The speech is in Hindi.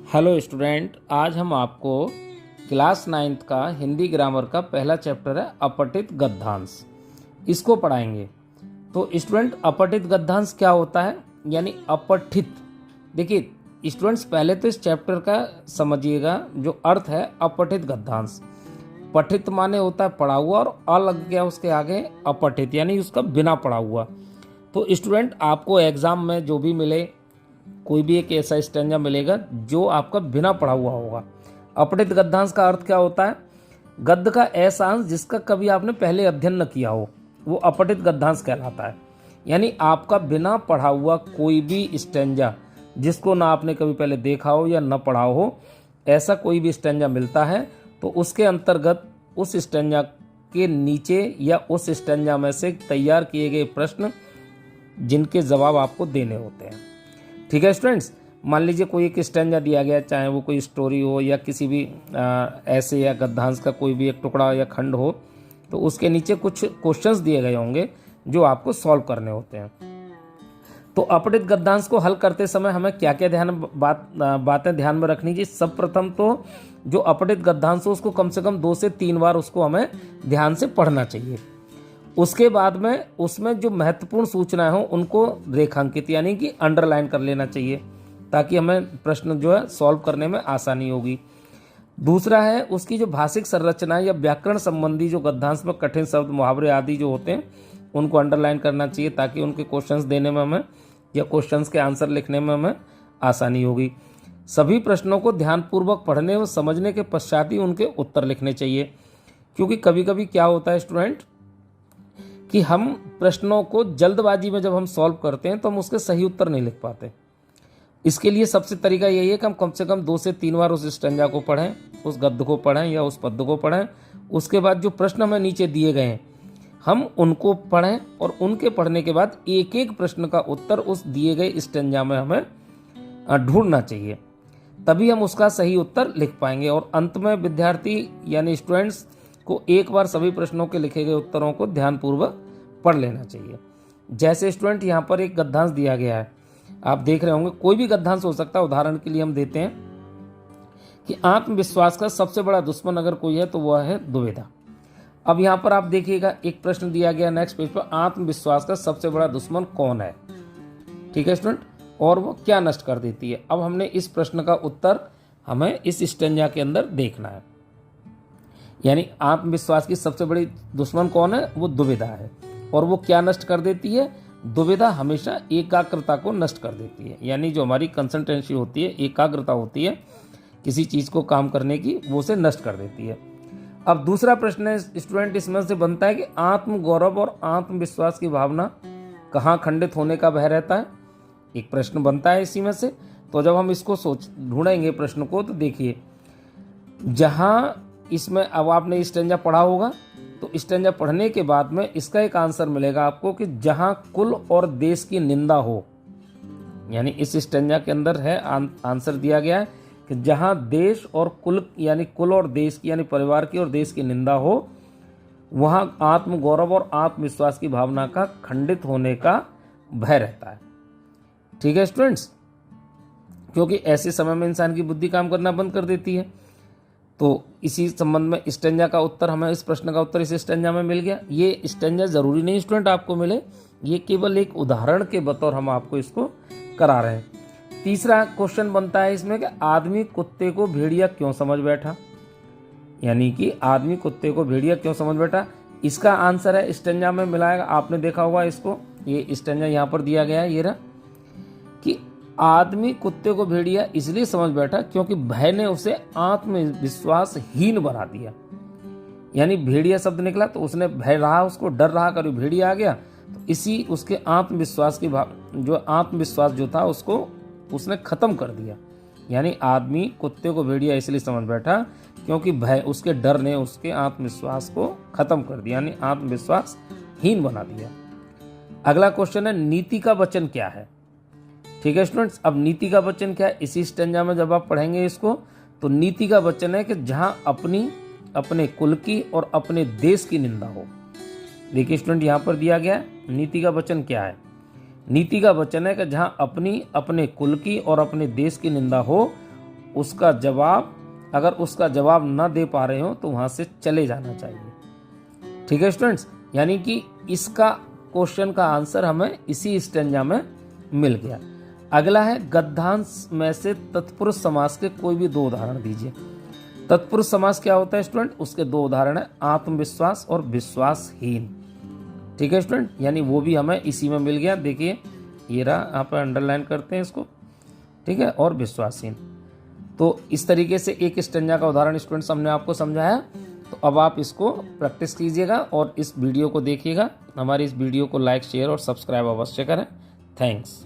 हेलो स्टूडेंट, आज हम आपको क्लास 9th का हिंदी ग्रामर का पहला चैप्टर है अपठित गद्यांश, इसको पढ़ाएंगे। तो स्टूडेंट, अपठित गद्यांश क्या होता है यानी अपठित। देखिए स्टूडेंट्स, पहले तो इस चैप्टर का समझिएगा जो अर्थ है अपठित गद्यांश। पठित माने होता है पढ़ा हुआ और अ लग गया उसके आगे अपठित यानी उसका बिना पढ़ा हुआ। तो स्टूडेंट, आपको एग्जाम में जो भी मिले कोई भी एक ऐसा स्टैंजा मिलेगा जो आपका बिना पढ़ा हुआ होगा। अपठित गद्यांश का अर्थ क्या होता है? गद्य का ऐसा अंश जिसका कभी आपने पहले अध्ययन न किया हो वो अपठित गद्यांश कहलाता है। यानी आपका बिना पढ़ा हुआ कोई भी स्टैंजा जिसको ना आपने कभी पहले देखा हो या न पढ़ा हो, ऐसा कोई भी स्टैंजा मिलता है तो उसके अंतर्गत उस स्टैंजा के नीचे या उस स्टैंजा में से तैयार किए गए प्रश्न जिनके जवाब आपको देने होते हैं। ठीक है स्टूडेंट्स, मान लीजिए कोई एक स्टैंजा दिया गया, चाहे वो कोई स्टोरी हो या किसी भी ऐसे या गद्यांश का कोई भी एक टुकड़ा या खंड हो, तो उसके नीचे कुछ क्वेश्चंस दिए गए होंगे जो आपको सॉल्व करने होते हैं। तो अपठित गद्यांश को हल करते समय हमें क्या क्या बातें ध्यान में रखनी चाहिए। सब प्रथम तो जो अपठित गद्यांश हो उसको कम से कम 2 से 3 बार उसको हमें ध्यान से पढ़ना चाहिए। उसके बाद में उसमें जो महत्वपूर्ण सूचनाएं हो उनको रेखांकित यानी कि अंडरलाइन कर लेना चाहिए ताकि हमें प्रश्न जो है सॉल्व करने में आसानी होगी। दूसरा है उसकी जो भाषिक संरचना या व्याकरण संबंधी जो गद्यांश में कठिन शब्द मुहावरे आदि जो होते हैं उनको अंडरलाइन करना चाहिए ताकि उनके क्वेश्चंस देने में हमें या क्वेश्चंस के आंसर लिखने में हमें आसानी होगी। सभी प्रश्नों को ध्यानपूर्वक पढ़ने व समझने के पश्चात ही उनके उत्तर लिखने चाहिए, क्योंकि कभी कभी क्या होता है स्टूडेंट कि हम प्रश्नों को जल्दबाजी में जब हम सॉल्व करते हैं तो हम उसके सही उत्तर नहीं लिख पाते। इसके लिए सबसे तरीका यही है कि हम कम से कम 2 से 3 बार उस स्टैंजा को पढ़ें, उस गद्य को पढ़ें या उस पद्य को पढ़ें। उसके बाद जो प्रश्न हमें नीचे दिए गए हैं हम उनको पढ़ें और उनके पढ़ने के बाद एक एक प्रश्न का उत्तर उस दिए गए स्टैंजा में हमें ढूंढना चाहिए, तभी हम उसका सही उत्तर लिख पाएंगे। और अंत में विद्यार्थी यानी स्टूडेंट्स को एक बार सभी प्रश्नों के लिखे गए उत्तरों को ध्यानपूर्वक पढ़ लेना चाहिए। जैसे स्टूडेंट यहाँ पर एक गद्यांश दिया गया है, आप देख रहे होंगे, कोई भी गद्यांश हो सकता है। उदाहरण के लिए हम देते हैं कि आत्मविश्वास का सबसे बड़ा दुश्मन अगर कोई है तो वह है दुविधा। अब यहाँ पर आप देखिएगा एक प्रश्न दिया गया नेक्स्ट पेज पर, आत्मविश्वास का सबसे बड़ा दुश्मन कौन है? ठीक है स्टूडेंट, और वो क्या नष्ट कर देती है? अब हमने इस प्रश्न का उत्तर हमें इस स्टैंजा के अंदर देखना है। यानी आत्मविश्वास की सबसे बड़ी दुश्मन कौन है? वो दुविधा है। और वो क्या नष्ट कर देती है? दुविधा हमेशा एकाग्रता को नष्ट कर देती है। यानी जो हमारी कंसंट्रेंसी होती है, एकाग्रता होती है किसी चीज़ को काम करने की, वो उसे नष्ट कर देती है। अब दूसरा प्रश्न है स्टूडेंट इसमें से बनता है कि आत्मगौरव और आत्मविश्वास की भावना कहाँ खंडित होने का भय रहता है? एक प्रश्न बनता है इसी में से। तो जब हम इसको ढूंढेंगे प्रश्न को, तो देखिए जहाँ इसमें अब आपने स्टैंजा पढ़ा होगा तो स्टैंजा पढ़ने के बाद में इसका एक आंसर मिलेगा आपको कि जहां कुल और देश की निंदा हो। यानी इस स्टैंजा के अंदर है आंसर दिया गया है कि जहां देश और कुल यानी कुल और देश की यानी परिवार की और देश की निंदा हो, वहां आत्मगौरव और आत्मविश्वास की भावना का खंडित होने का भय रहता है। ठीक है स्टूडेंट्स, क्योंकि ऐसे समय में इंसान की बुद्धि काम करना बंद कर देती है। तो इसी संबंध में स्टैंजा का उत्तर हमें, इस प्रश्न का उत्तर इस स्टैंजा में मिल गया। ये स्टैंजा जरूरी नहीं स्टूडेंट आपको मिले, ये केवल एक उदाहरण के बतौर हम आपको इसको करा रहे हैं। तीसरा क्वेश्चन बनता है इसमें कि आदमी कुत्ते को भेड़िया क्यों समझ बैठा? यानी कि आदमी कुत्ते को भेड़िया क्यों समझ बैठा, इसका आंसर है स्टैंजा में मिलाएगा। आपने देखा होगा इसको, ये स्टैंजा यहाँ पर दिया गया है, ये रहा कि आदमी कुत्ते को भेड़िया इसलिए समझ बैठा क्योंकि भय ने उसे आत्मविश्वासहीन बना दिया। यानी भेड़िया शब्द निकला तो उसने भय रहा, उसको डर रहा, कभी भेड़िया आ गया तो इसी उसके आत्मविश्वास की जो आत्मविश्वास जो था उसको उसने खत्म कर दिया। यानी आदमी कुत्ते को भेड़िया इसलिए समझ बैठा क्योंकि भय, उसके डर ने उसके आत्मविश्वास को खत्म कर दिया, यानी आत्मविश्वासहीन बना दिया। अगला क्वेश्चन है नीति का वचन क्या है? ठीक है स्टूडेंट्स, अब नीति का वचन क्या है इसी स्टैंजा में जब आप पढ़ेंगे इसको, तो नीति का वचन है कि जहां अपने कुल की और अपने देश की निंदा हो। देखिए स्टूडेंट, यहां पर दिया गया नीति का वचन क्या है। नीति का वचन है कि जहां अपने कुल की और अपने देश की निंदा हो उसका जवाब, अगर उसका जवाब न दे पा रहे हो तो वहाँ से चले जाना चाहिए। ठीक है स्टूडेंट्स, यानी कि इसका क्वेश्चन का आंसर हमें इसी स्टेंजा में मिल गया। अगला है गद्यांश में से तत्पुरुष समास के कोई भी 2 उदाहरण दीजिए। तत्पुरुष समास क्या होता है स्टूडेंट? उसके 2 उदाहरण है, आत्मविश्वास और विश्वासहीन। ठीक है स्टूडेंट, यानी वो भी हमें इसी में मिल गया। देखिए ये रहा, यहाँ पर अंडरलाइन करते हैं इसको। ठीक है, और विश्वासहीन। तो इस तरीके से एक स्टेंजा का उदाहरण स्टूडेंट्स हमने आपको समझाया। तो अब आप इसको प्रैक्टिस कीजिएगा और इस वीडियो को देखिएगा। हमारी इस वीडियो को लाइक, शेयर और सब्सक्राइब अवश्य करें। थैंक्स।